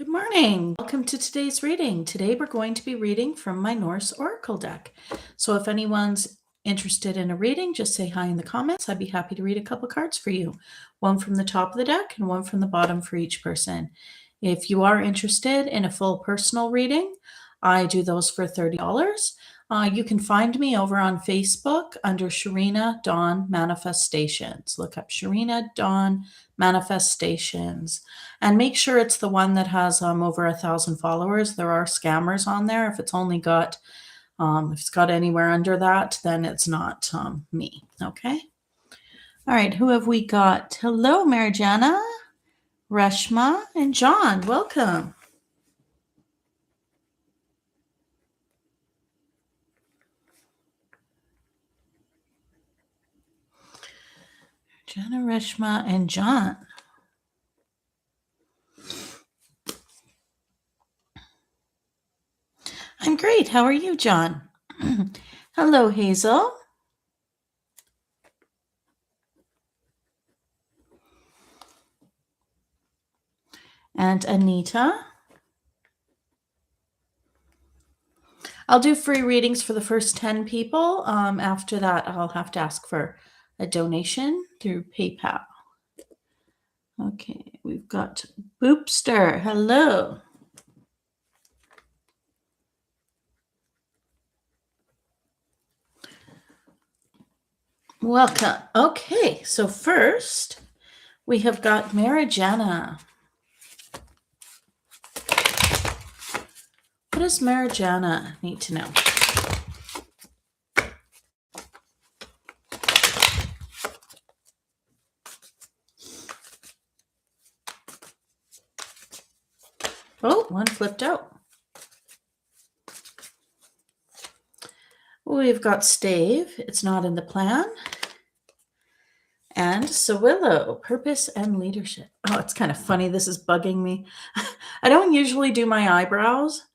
Good morning. Welcome to today's reading. Today we're going to be reading from my Norse Oracle deck. So if anyone's interested in a reading, just say hi in the comments. I'd be happy to read a couple cards for you. One from the top of the deck and one from the bottom for each person. If you are interested in a full personal reading, I do those for $30. You can find me over on Facebook under Sharina Dawn Manifestations. Look up Sharina Dawn Manifestations and make sure it's the one that has over 1,000 followers. There are scammers on there. If it's only got, if it's got anywhere under that, then it's not me. Okay. All right. Who have we got? Hello, Marijana, Reshma, and John. Welcome. Jenna, Reshma, and John. I'm great. How are you, John? Hello, Hazel. And Anita. I'll do free readings for the first 10 people. After that, I'll have to ask for a donation through PayPal. Okay, we've got Boopster. Hello. Welcome. Okay, so first we have got Marijana. What does Marijana need to know? Oh, one flipped out. We've got Stave. It's not in the plan. And Sawillo, purpose and leadership. Oh, it's kind of funny. This is bugging me. I don't usually do my eyebrows,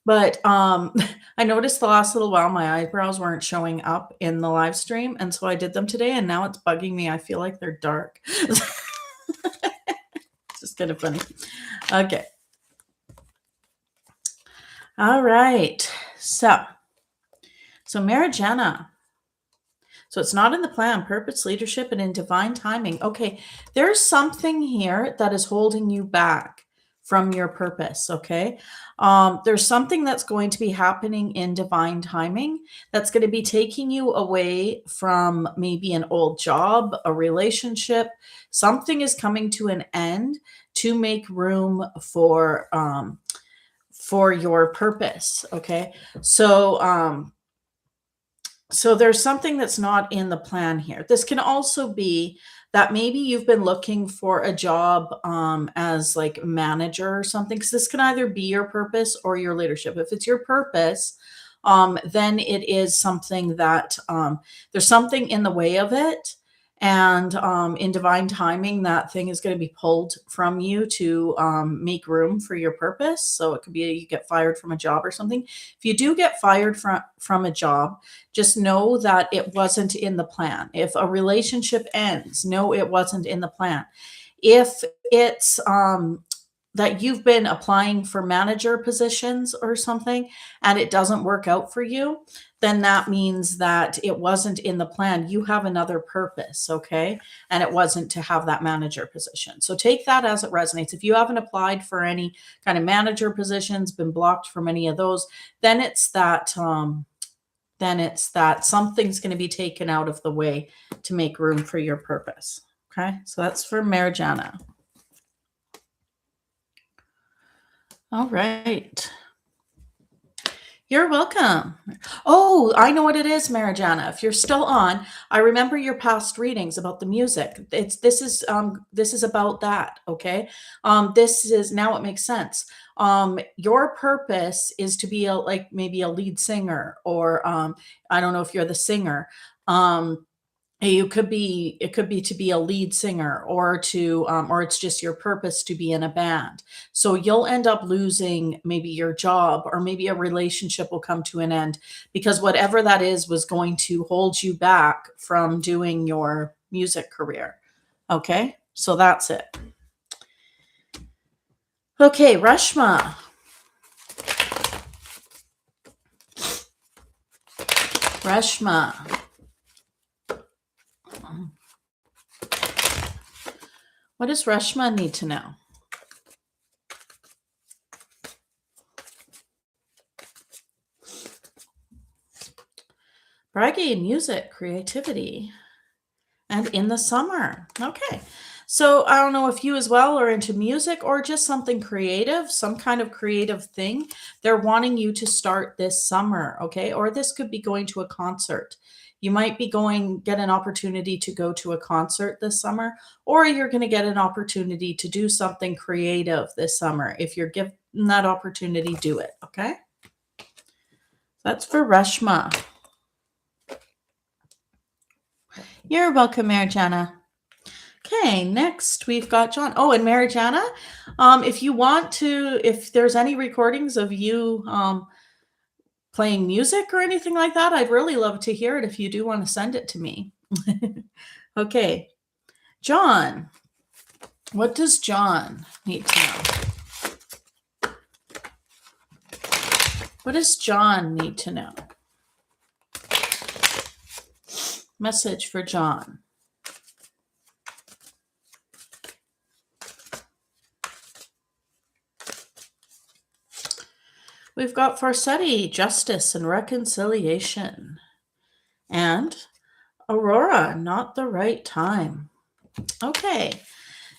but I noticed the last little while my eyebrows weren't showing up in the live stream. And so I did them today and now it's bugging me. I feel like they're dark. It's just kind of funny. Okay. All right. So Marijana. So it's not in the plan, purpose, leadership, and in divine timing. Okay, there's something here that is holding you back from your purpose, okay? There's something that's going to be happening in divine timing that's going to be taking you away from maybe an old job, a relationship. Something is coming to an end to make room for your purpose, okay? So there's something that's not in the plan here. This can also be that maybe you've been looking for a job as like manager or something, because this can either be your purpose or your leadership. If it's your purpose, then it is something that there's something in the way of it. And in divine timing, that thing is going to be pulled from you to make room for your purpose. So it could be you get fired from a job or something. If you do get fired from a job, just know that it wasn't in the plan. If a relationship ends, no, it wasn't in the plan. If it's that you've been applying for manager positions or something and it doesn't work out for you, then that means that it wasn't in the plan. You have another purpose, okay? And it wasn't to have that manager position. So take that as it resonates. If you haven't applied for any kind of manager positions, been blocked from any of those, then it's that something's going to be taken out of the way to make room for your purpose. Okay, so that's for Marijana. All right. You're welcome. Oh, I know what it is, Marijana. If you're still on, I remember your past readings about the music. This is about that. Okay. This is now it makes sense. Your purpose is to be maybe a lead singer, or I don't know if you're the singer. It could be to be a lead singer, or or it's just your purpose to be in a band. So you'll end up losing maybe your job, or maybe a relationship will come to an end, because whatever that is was going to hold you back from doing your music career. Okay, so that's it. Okay, Reshma. Reshma. What does Reshma need to know? Bragging, music, creativity, and in the summer. Okay. So I don't know if you as well are into music or just something creative, some kind of creative thing. They're wanting you to start this summer, okay? Or this could be going to a concert. You might be get an opportunity to go to a concert this summer, or you're going to get an opportunity to do something creative this summer. If you're given that opportunity, do it, okay? That's for Reshma. You're welcome, Marjana. Okay, next we've got John. Oh, and Marjana, if you want to, if there's any recordings of you playing music or anything like that, I'd really love to hear it if you do want to send it to me. Okay, John. What does John need to know? What does John need to know? Message for John. We've got Farsetti, justice and reconciliation. And Aurora, not the right time. Okay.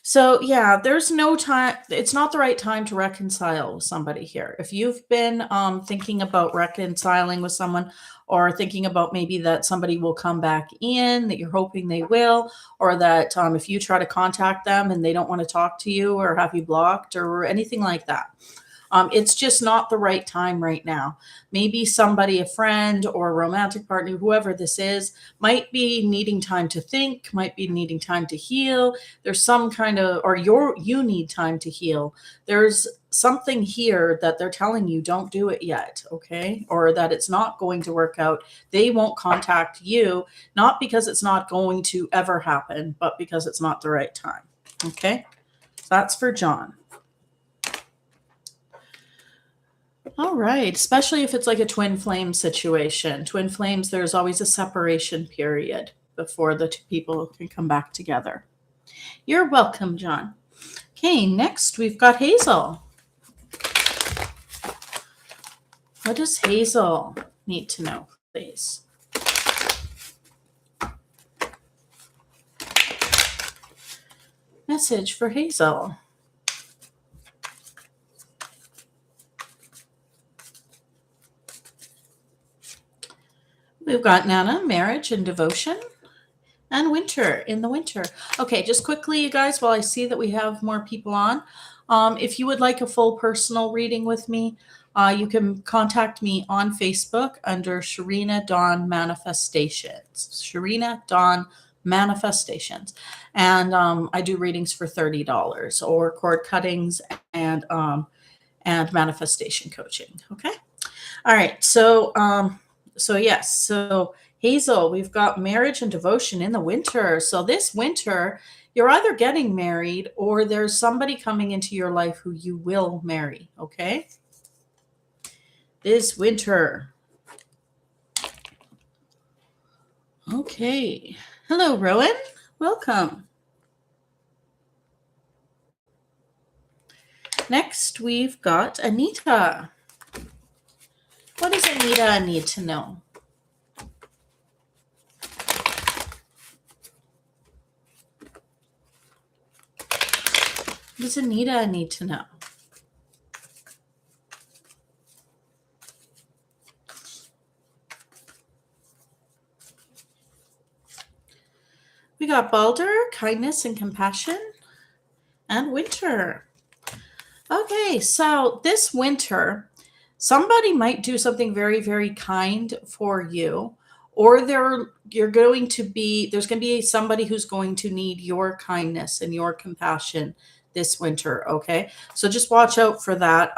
So yeah, there's no time. It's not the right time to reconcile with somebody here. If you've been thinking about reconciling with someone, or thinking about maybe that somebody will come back in, that you're hoping they will, or that if you try to contact them and they don't want to talk to you or have you blocked or anything like that. It's just not the right time right now. Maybe somebody, a friend or a romantic partner, whoever this is, might be needing time to think, might be needing time to heal. There's some kind of, or you need time to heal. There's something here that they're telling you, don't do it yet, okay? Or that it's not going to work out. They won't contact you, not because it's not going to ever happen, but because it's not the right time, okay? That's for John. All right, especially if it's like a twin flame situation. Twin flames, there's always a separation period before the two people can come back together. You're welcome, John. Okay, next we've got Hazel. What does Hazel need to know, please? Message for Hazel. We've got Nana, marriage and devotion, and winter, in the winter. Okay, just quickly, you guys, while I see that we have more people on, if you would like a full personal reading with me, you can contact me on Facebook under Sharina Dawn Manifestations. Sharina Dawn Manifestations. And I do readings for $30, or cord cuttings and manifestation coaching. Okay. All right. So yes. So Hazel, we've got marriage and devotion in the winter. So this winter, you're either getting married or there's somebody coming into your life who you will marry. Okay. This winter. Okay. Hello, Rowan. Welcome. Next, we've got Anita. What does Anita need to know? What does Anita need to know? We got Balder, kindness and compassion, and winter. Okay, so this winter, somebody might do something very, very kind for you, or there's going to be somebody who's going to need your kindness and your compassion this winter. Okay, so just watch out for that.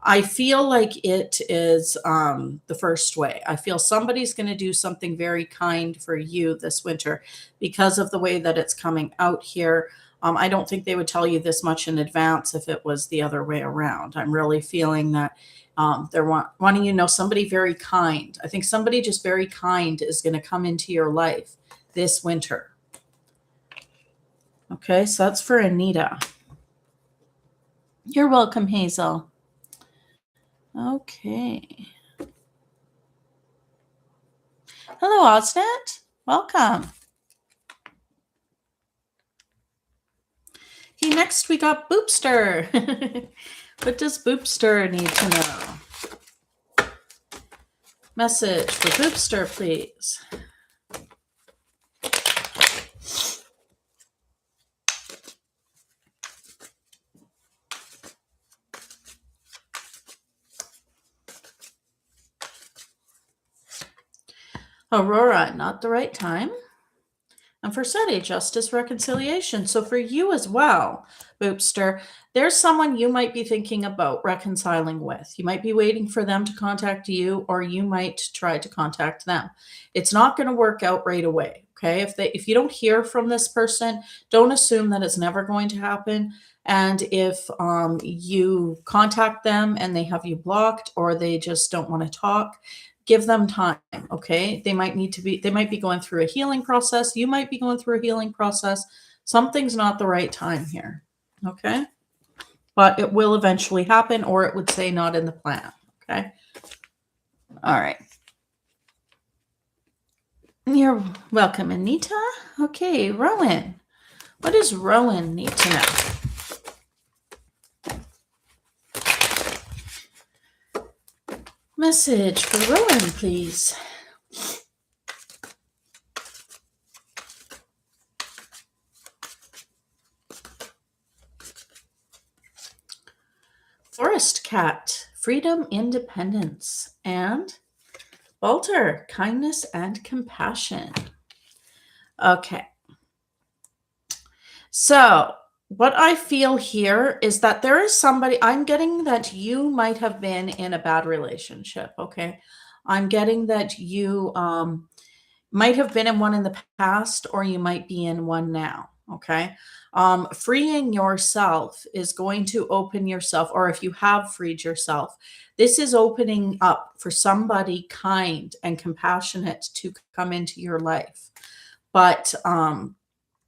I feel like it is the first way. I feel somebody's going to do something very kind for you this winter because of the way that it's coming out here. I don't think they would tell you this much in advance if it was the other way around. I'm really feeling that they're wanting you to know somebody very kind. I think somebody just very kind is going to come into your life this winter. Okay, so that's for Anita. You're welcome, Hazel. Okay. Hello, Osnet. Welcome. Okay, next we got Boopster. What does Boopster need to know? Message for Boopster, please. Aurora, not the right time. And for Seti, justice, reconciliation. So for you as well, Boopster, there's someone you might be thinking about reconciling with. You might be waiting for them to contact you, or you might try to contact them. It's not going to work out right away. Okay. If you don't hear from this person, don't assume that it's never going to happen. And if you contact them and they have you blocked, or they just don't want to talk, give them time. Okay. They might be going through a healing process. You might be going through a healing process. Something's not the right time here. Okay. But it will eventually happen, or it would say not in the plan. Okay. All right. You're welcome, Anita. Okay. Rowan. What does Rowan need to know? Message for Rowan, please. Forest Cat, freedom, independence, and Walter, kindness and compassion. Okay. So what I feel here is that there is somebody, I'm getting that you might have been in a bad relationship. Okay. I'm getting that you might have been in one in the past, or you might be in one now. Okay. Freeing yourself is going to open yourself, or if you have freed yourself, this is opening up for somebody kind and compassionate to come into your life. But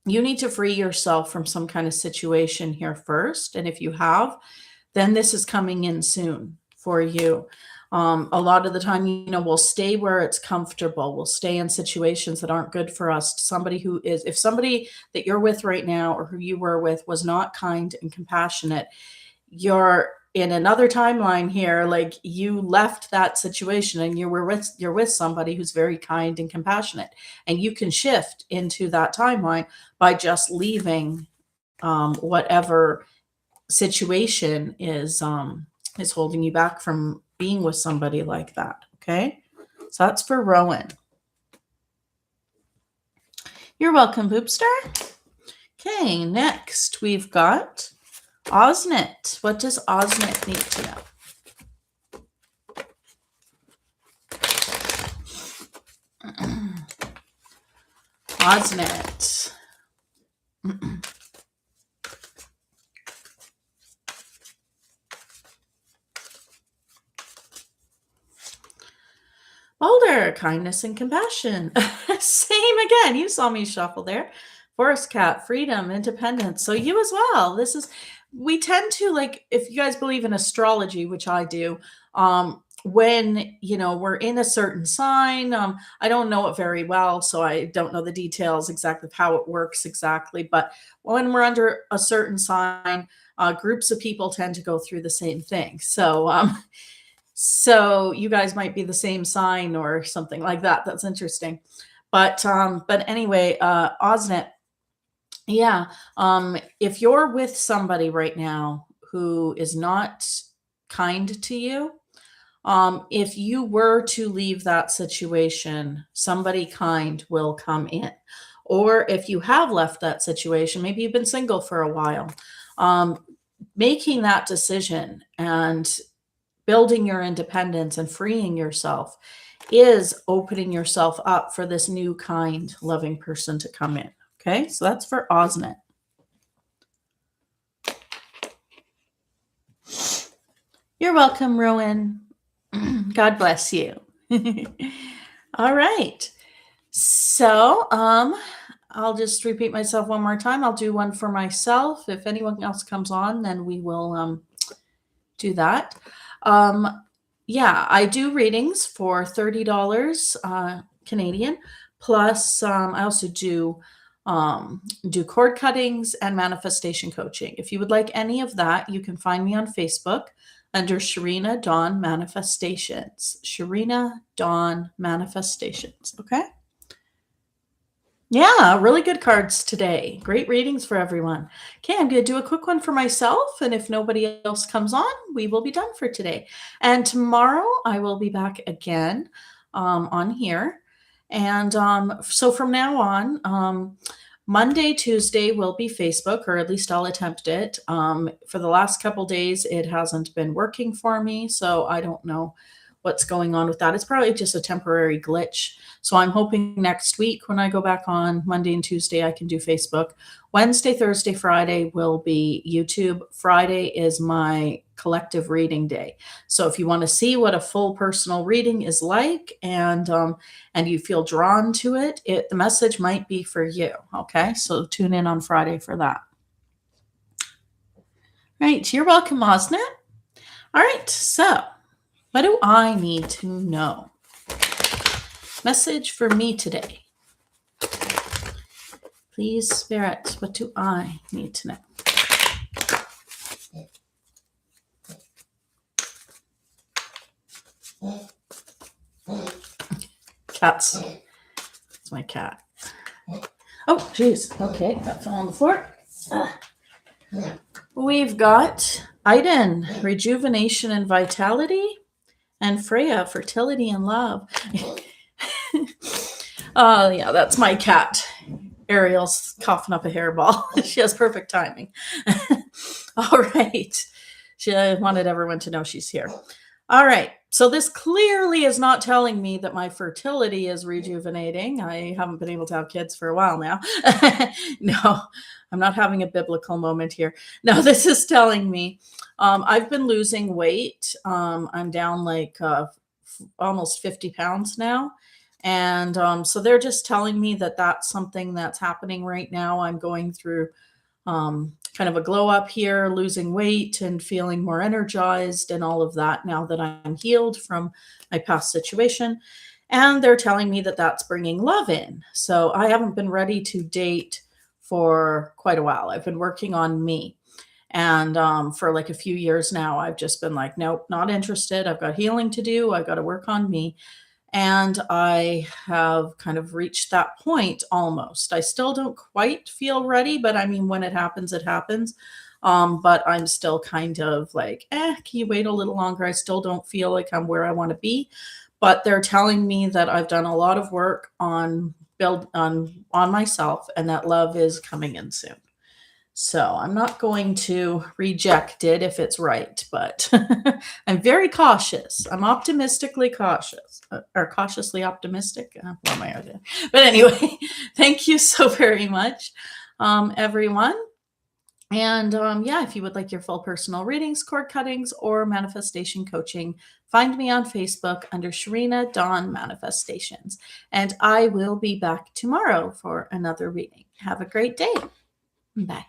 you need to free yourself from some kind of situation here first. And if you have, then this is coming in soon for you. A lot of the time, we'll stay where it's comfortable. We'll stay in situations that aren't good for us. If somebody that you're with right now, or who you were with, was not kind and compassionate, you're in another timeline here. Like, you left that situation and you're with somebody who's very kind and compassionate, and you can shift into that timeline by just leaving whatever situation is holding you back from being with somebody like that. Okay. So that's for Rowan. You're welcome, Boopster. Okay. Next we've got Osnet. What does Osnet need to know? Osnet. Boulder, kindness and compassion. Same again. You saw me shuffle there. Forest Cat, freedom, independence. So you as well. We tend to, like, if you guys believe in astrology, which I do, when, we're in a certain sign, I don't know it very well, so I don't know the details exactly of how it works exactly. But when we're under a certain sign, groups of people tend to go through the same thing. So you guys might be the same sign or something like that. That's interesting. But anyway, Osnet, yeah. If you're with somebody right now who is not kind to you, if you were to leave that situation, somebody kind will come in. Or if you have left that situation, maybe you've been single for a while, making that decision and building your independence and freeing yourself is opening yourself up for this new, kind, loving person to come in. Okay, so that's for Osnet. You're welcome, Rowan. God bless you. All right. So, I'll just repeat myself one more time. I'll do one for myself. If anyone else comes on, then we will do that. Yeah, I do readings for $30 Canadian. Plus, I also do cord cuttings and manifestation coaching. If you would like any of that, you can find me on Facebook under Sharina Dawn Manifestations. Sharina Dawn Manifestations. Okay. Yeah, really good cards today. Great readings for everyone. Okay, I'm going to do a quick one for myself. And if nobody else comes on, we will be done for today. And tomorrow I will be back again on here. And so from now on, Monday, Tuesday will be Facebook, or at least I'll attempt it. For the last couple days, it hasn't been working for me. So I don't know what's going on with that. It's probably just a temporary glitch. So I'm hoping next week when I go back on Monday and Tuesday, I can do Facebook. Wednesday, Thursday, Friday will be YouTube. Friday is my collective reading day. So if you want to see what a full personal reading is like and you feel drawn to it, the message might be for you. Okay, so tune in on Friday for that. Right, you're welcome, Osnet. All right, so what do I need to know? Message for me today. Please, Spirit, what do I need to know? Cats. It's my cat. Oh, geez. Okay, that fell on the floor. We've got Iden, rejuvenation and vitality, and Freya, fertility and love. Yeah, that's my cat. Ariel's coughing up a hairball. She has perfect timing. All right. She wanted everyone to know she's here. All right. So this clearly is not telling me that my fertility is rejuvenating. I haven't been able to have kids for a while now. No, I'm not having a biblical moment here. No, this is telling me I've been losing weight. I'm down like almost 50 pounds now. And so they're just telling me that that's something that's happening right now. I'm going through kind of a glow up here, losing weight and feeling more energized and all of that now that I'm healed from my past situation. And they're telling me that that's bringing love in. So I haven't been ready to date for quite a while. I've been working on me. And for like a few years now, I've just been like, nope, not interested. I've got healing to do. I've got to work on me. And I have kind of reached that point almost. I still don't quite feel ready, but I mean, when it happens, it happens. But I'm still kind of like, can you wait a little longer? I still don't feel like I'm where I want to be. But they're telling me that I've done a lot of work on myself and that love is coming in soon. So I'm not going to reject it if it's right, but I'm very cautious. I'm optimistically cautious or cautiously optimistic. What am I arguing? But anyway, thank you so very much, everyone. And yeah, if you would like your full personal readings, cord cuttings, or manifestation coaching, find me on Facebook under Sharina Dawn Manifestations. And I will be back tomorrow for another reading. Have a great day. Bye.